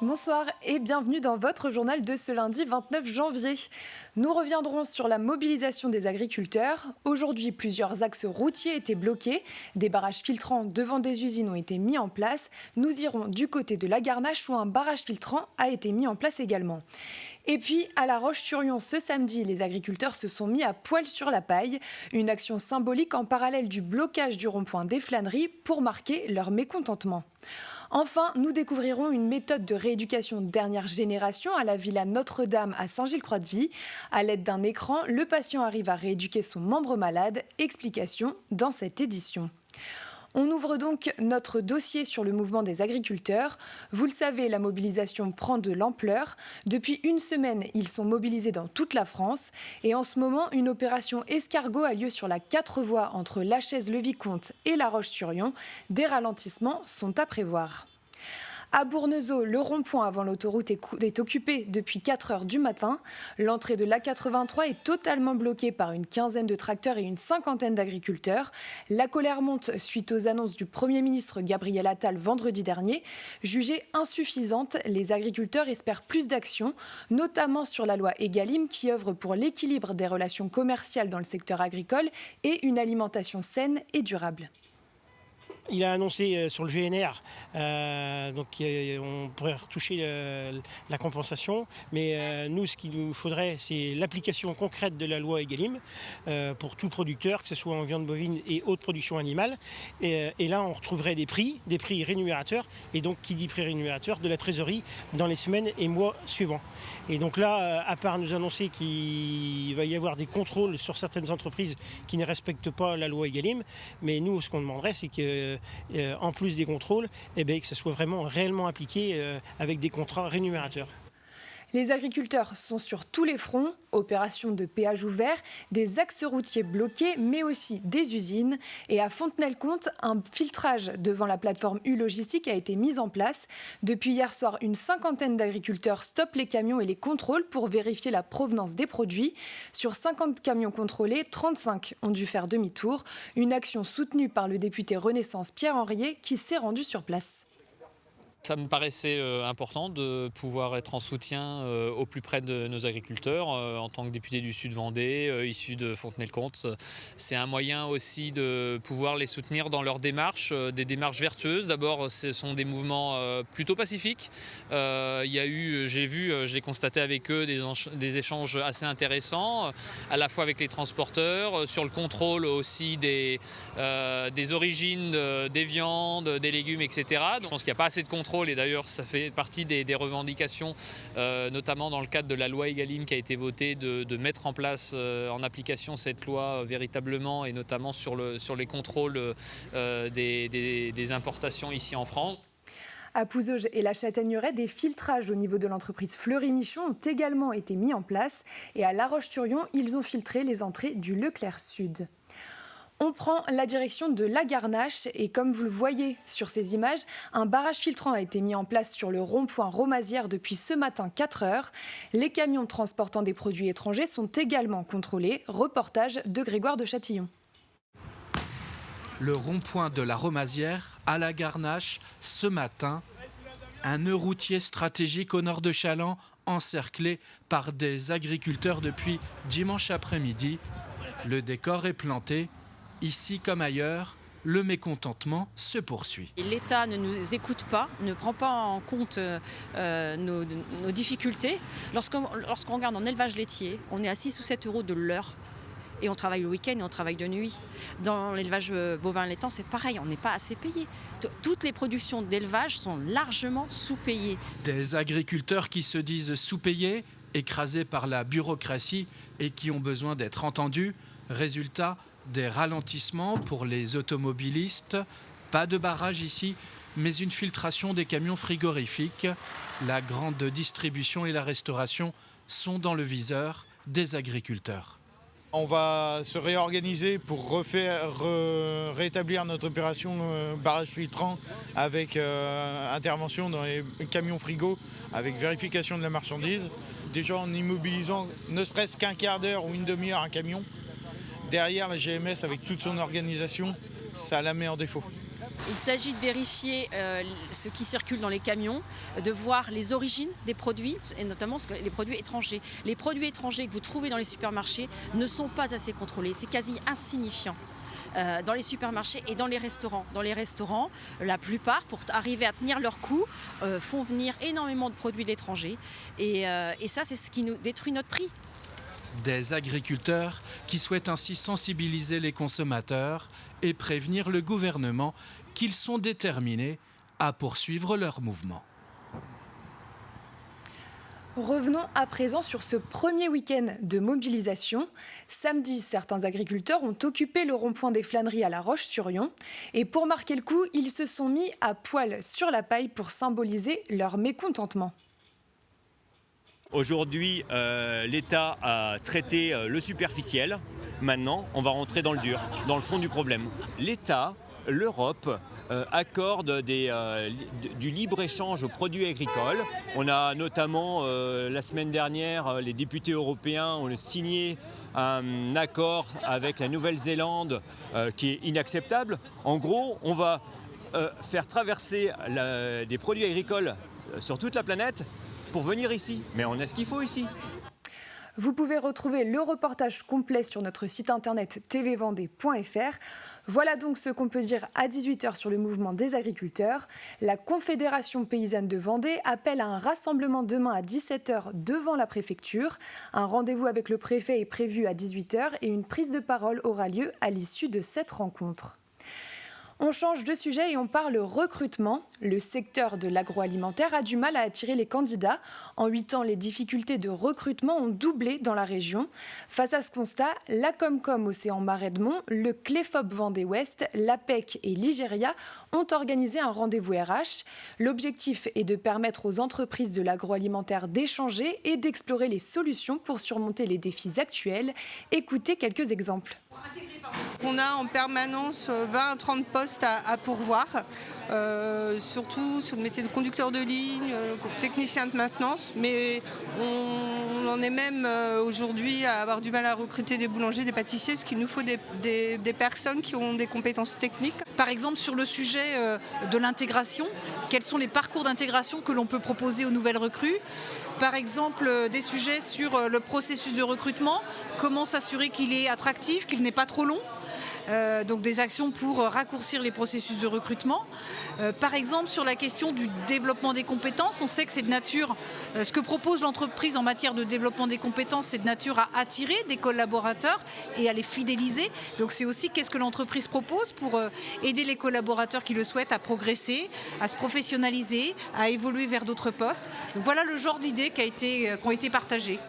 Bonsoir et bienvenue dans votre journal de ce lundi 29 janvier. Nous reviendrons sur la mobilisation des agriculteurs. Aujourd'hui, plusieurs axes routiers étaient bloqués. Des barrages filtrants devant des usines ont été mis en place. Nous irons du côté de la Garnache où un barrage filtrant a été mis en place également. Et puis, à La Roche-sur-Yon, ce samedi, les agriculteurs se sont mis à poil sur la paille. Une action symbolique en parallèle du blocage du rond-point des Flâneries pour marquer leur mécontentement. Enfin, nous découvrirons une méthode de rééducation dernière génération à la Villa Notre-Dame à Saint-Gilles-Croix-de-Vie. À l'aide d'un écran, le patient arrive à rééduquer son membre malade. Explication dans cette édition. On ouvre donc notre dossier sur le mouvement des agriculteurs. Vous le savez, la mobilisation prend de l'ampleur. Depuis une semaine, ils sont mobilisés dans toute la France. Et en ce moment, une opération escargot a lieu sur la 4 voies entre Lachaise-le-Vicomte et La Roche-sur-Yon. Des ralentissements sont à prévoir. À Bournezeau, le rond-point avant l'autoroute est occupé depuis 4 heures du matin. L'entrée de l'A83 est totalement bloquée par une quinzaine de tracteurs et une cinquantaine d'agriculteurs. La colère monte suite aux annonces du Premier ministre Gabriel Attal vendredi dernier. Jugées insuffisantes, les agriculteurs espèrent plus d'actions, notamment sur la loi Egalim qui œuvre pour l'équilibre des relations commerciales dans le secteur agricole et une alimentation saine et durable. Il a annoncé sur le GNR, on pourrait retoucher la compensation, mais nous, ce qu'il nous faudrait, c'est l'application concrète de la loi Egalim pour tout producteur, que ce soit en viande bovine et autres productions animales. Et là, on retrouverait des prix rémunérateurs, et donc qui dit prix rémunérateur, de la trésorerie dans les semaines et mois suivants. Et donc là, à part nous annoncer qu'il va y avoir des contrôles sur certaines entreprises qui ne respectent pas la loi Egalim, mais nous, ce qu'on demanderait, c'est que en plus des contrôles, que ça soit vraiment réellement appliqué avec des contrats rémunérateurs. Les agriculteurs sont sur tous les fronts, opérations de péage ouvert, des axes routiers bloqués, mais aussi des usines. Et à Fontenay-le-Comte, un filtrage devant la plateforme U-Logistique a été mis en place. Depuis hier soir, une cinquantaine d'agriculteurs stoppent les camions et les contrôlent pour vérifier la provenance des produits. Sur 50 camions contrôlés, 35 ont dû faire demi-tour. Une action soutenue par le député Renaissance Pierre Henriet qui s'est rendu sur place. Ça me paraissait important de pouvoir être en soutien au plus près de nos agriculteurs. En tant que député du Sud Vendée, issu de Fontenay-le-Comte, c'est un moyen aussi de pouvoir les soutenir dans leurs démarches, des démarches vertueuses. D'abord, ce sont des mouvements plutôt pacifiques. Il y a eu, j'ai constaté avec eux des échanges assez intéressants, à la fois avec les transporteurs, sur le contrôle aussi des origines des viandes, des légumes, etc. Donc, je pense qu'il n'y a pas assez de contrôle. Et d'ailleurs, ça fait partie des revendications, notamment dans le cadre de la loi Egalim qui a été votée, de mettre en place en application cette loi véritablement, et notamment sur les contrôles des importations ici en France. À Pouzauges et la Châtaigneraie, des filtrages au niveau de l'entreprise Fleury-Michon ont également été mis en place. Et à La Roche-sur-Yon, ils ont filtré les entrées du Leclerc Sud. On prend la direction de la Garnache et comme vous le voyez sur ces images, un barrage filtrant a été mis en place sur le rond-point Romazière depuis ce matin 4 heures. Les camions transportant des produits étrangers sont également contrôlés. Reportage de Grégoire de Châtillon. Le rond-point de la Romazière à la Garnache ce matin, un nœud routier stratégique au nord de Challans encerclé par des agriculteurs depuis dimanche après-midi. Le décor est planté. Ici comme ailleurs, le mécontentement se poursuit. L'État ne nous écoute pas, ne prend pas en compte nos difficultés. Lorsqu'on regarde en élevage laitier, on est à 6 ou 7 euros de l'heure. Et on travaille le week-end et on travaille de nuit. Dans l'élevage bovin laitant, c'est pareil, on n'est pas assez payé. Toutes les productions d'élevage sont largement sous-payées. Des agriculteurs qui se disent sous-payés, écrasés par la bureaucratie et qui ont besoin d'être entendus. Résultat, des ralentissements pour les automobilistes. Pas de barrage ici, mais une filtration des camions frigorifiques. La grande distribution et la restauration sont dans le viseur des agriculteurs. On va se réorganiser pour rétablir notre opération barrage filtrant avec intervention dans les camions frigos, avec vérification de la marchandise. Déjà en immobilisant ne serait-ce qu'un quart d'heure ou une demi-heure un camion. Derrière, la GMS, avec toute son organisation, ça la met en défaut. Il s'agit de vérifier ce qui circule dans les camions, de voir les origines des produits, et notamment les produits étrangers. Les produits étrangers que vous trouvez dans les supermarchés ne sont pas assez contrôlés, c'est quasi insignifiant. Dans les supermarchés et dans les restaurants. Dans les restaurants, la plupart, pour arriver à tenir leur coût, font venir énormément de produits de l'étranger. Et ça, c'est ce qui nous détruit notre prix. Des agriculteurs qui souhaitent ainsi sensibiliser les consommateurs et prévenir le gouvernement qu'ils sont déterminés à poursuivre leur mouvement. Revenons à présent sur ce premier week-end de mobilisation. Samedi, certains agriculteurs ont occupé le rond-point des Flâneries à La Roche-sur-Yon. Et pour marquer le coup, ils se sont mis à poil sur la paille pour symboliser leur mécontentement. Aujourd'hui, l'État a traité le superficiel. Maintenant, on va rentrer dans le dur, dans le fond du problème. L'État, l'Europe, accorde du libre-échange aux produits agricoles. On a notamment, la semaine dernière, les députés européens ont signé un accord avec la Nouvelle-Zélande qui est inacceptable. En gros, on va faire traverser des produits agricoles sur toute la planète pour venir ici. Mais on a ce qu'il faut ici. Vous pouvez retrouver le reportage complet sur notre site internet tvvendée.fr. Voilà donc ce qu'on peut dire à 18h sur le mouvement des agriculteurs. La Confédération paysanne de Vendée appelle à un rassemblement demain à 17h devant la préfecture. Un rendez-vous avec le préfet est prévu à 18h et une prise de parole aura lieu à l'issue de cette rencontre. On change de sujet et on parle recrutement. Le secteur de l'agroalimentaire a du mal à attirer les candidats. En 8 ans, les difficultés de recrutement ont doublé dans la région. Face à ce constat, la Comcom Océan Marais de Mont, le Clefop Vendée Ouest, l'APEC et l'Igéria ont organisé un rendez-vous RH. L'objectif est de permettre aux entreprises de l'agroalimentaire d'échanger et d'explorer les solutions pour surmonter les défis actuels. Écoutez quelques exemples. On a en permanence 20 à 30 postes à pourvoir, surtout sur le métier de conducteur de ligne, technicien de maintenance, mais on en est même aujourd'hui à avoir du mal à recruter des boulangers, des pâtissiers, parce qu'il nous faut des personnes qui ont des compétences techniques. Par exemple, sur le sujet de l'intégration, quels sont les parcours d'intégration que l'on peut proposer aux nouvelles recrues ? Par exemple, des sujets sur le processus de recrutement, comment s'assurer qu'il est attractif, qu'il n'est pas trop long. Donc des actions pour raccourcir les processus de recrutement. Par exemple, sur la question du développement des compétences, on sait que c'est de nature, ce que propose l'entreprise en matière de développement des compétences, c'est de nature à attirer des collaborateurs et à les fidéliser. Donc c'est aussi qu'est-ce que l'entreprise propose pour aider les collaborateurs qui le souhaitent à progresser, à se professionnaliser, à évoluer vers d'autres postes. Donc voilà le genre d'idées qui ont été partagées.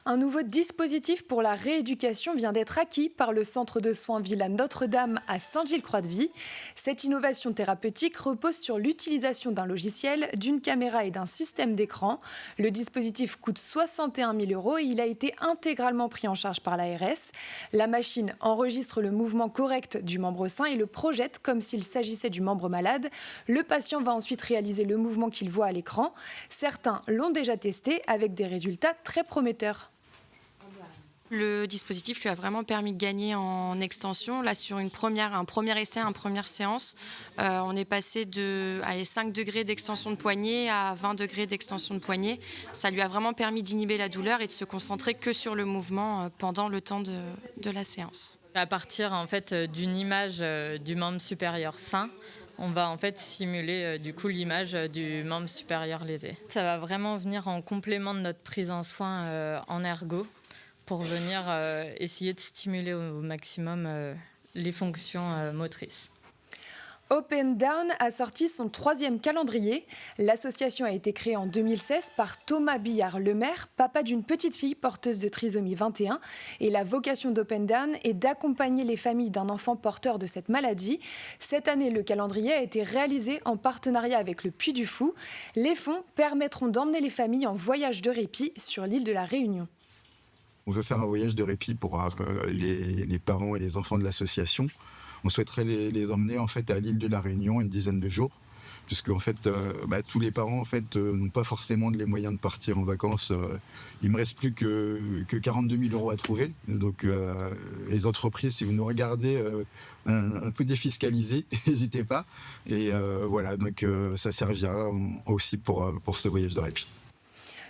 Un nouveau dispositif pour la rééducation vient d'être acquis par le centre de soins Villa Notre-Dame à Saint-Gilles-Croix-de-Vie. Cette innovation thérapeutique repose sur l'utilisation d'un logiciel, d'une caméra et d'un système d'écran. Le dispositif coûte 61 000 € et il a été intégralement pris en charge par l'ARS. La machine enregistre le mouvement correct du membre sain et le projette comme s'il s'agissait du membre malade. Le patient va ensuite réaliser le mouvement qu'il voit à l'écran. Certains l'ont déjà testé avec des résultats très prometteurs. Le dispositif lui a vraiment permis de gagner en extension. Là, sur un premier essai, une première séance, on est passé de 5 degrés d'extension de poignet à 20 degrés d'extension de poignet. Ça lui a vraiment permis d'inhiber la douleur et de se concentrer que sur le mouvement pendant le temps de la séance. À partir en fait, d'une image du membre supérieur sain, on va en fait simuler du coup l'image du membre supérieur lésé. Ça va vraiment venir en complément de notre prise en soin en ergo, pour venir essayer de stimuler au maximum les fonctions motrices. Open Down a sorti son 3e calendrier. L'association a été créée en 2016 par Thomas Billard-Lemaire, papa d'une petite fille porteuse de trisomie 21. Et la vocation d'Open Down est d'accompagner les familles d'un enfant porteur de cette maladie. Cette année, le calendrier a été réalisé en partenariat avec le Puy du Fou. Les fonds permettront d'emmener les familles en voyage de répit sur l'île de la Réunion. On veut faire un voyage de répit pour les parents et les enfants de l'association. On souhaiterait les emmener en fait à l'île de la Réunion une dizaine de jours puisque en fait, tous les parents en fait n'ont pas forcément les moyens de partir en vacances. Il me reste plus que 42 000 € à trouver. Donc les entreprises, si vous nous regardez, on peut défiscaliser, n'hésitez pas. Et voilà, donc ça servira aussi pour ce voyage de répit.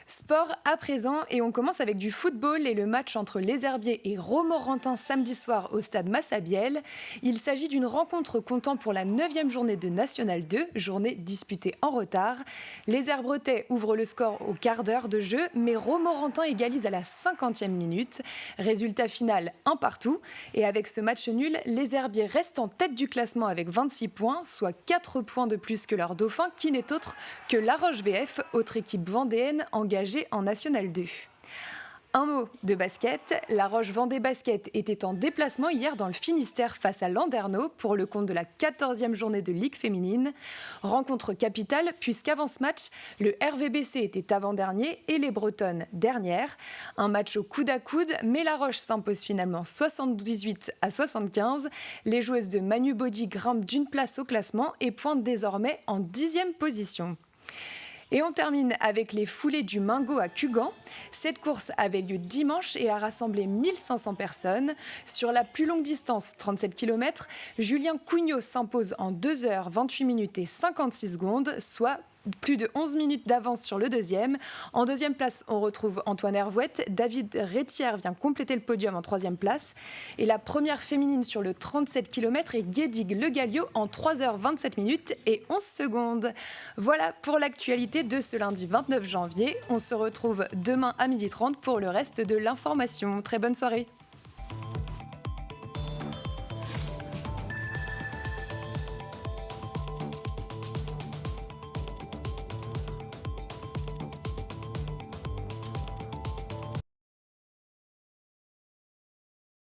Sport à présent, et on commence avec du football et le match entre Les Herbiers et Romorantin samedi soir au stade Massabielle. Il s'agit d'une rencontre comptant pour la 9e journée de National 2, journée disputée en retard. Les Herbretais ouvrent le score au quart d'heure de jeu, mais Romorantin égalise à la 50e minute. Résultat final, 1-1. Et avec ce match nul, les Herbiers restent en tête du classement avec 26 points, soit 4 points de plus que leur dauphin, qui n'est autre que La Roche VF, autre équipe vendéenne engagée en National 2. Un mot de basket. La Roche Vendée Basket était en déplacement hier dans le Finistère face à Landerneau pour le compte de la 14e journée de Ligue féminine. Rencontre capitale puisqu'avant ce match, le RVBC était avant-dernier et les Bretonnes dernières. Un match au coude à coude, mais La Roche s'impose finalement 78-75. Les joueuses de Manu Body grimpent d'une place au classement et pointent désormais en 10e position. Et on termine avec les foulées du Mingo à Cugan. Cette course avait lieu dimanche et a rassemblé 1500 personnes. Sur la plus longue distance, 37 km, Julien Cougnot s'impose en 2h28 et 56 secondes, soit plus de 11 minutes d'avance sur le deuxième. En deuxième place, on retrouve Antoine Hervouette. David Rétière vient compléter le podium en troisième place. Et la première féminine sur le 37 km est Guédig Le Gallio en 3h27 et 11 secondes. Voilà pour l'actualité de ce lundi 29 janvier. On se retrouve demain à 12h30 pour le reste de l'information. Très bonne soirée.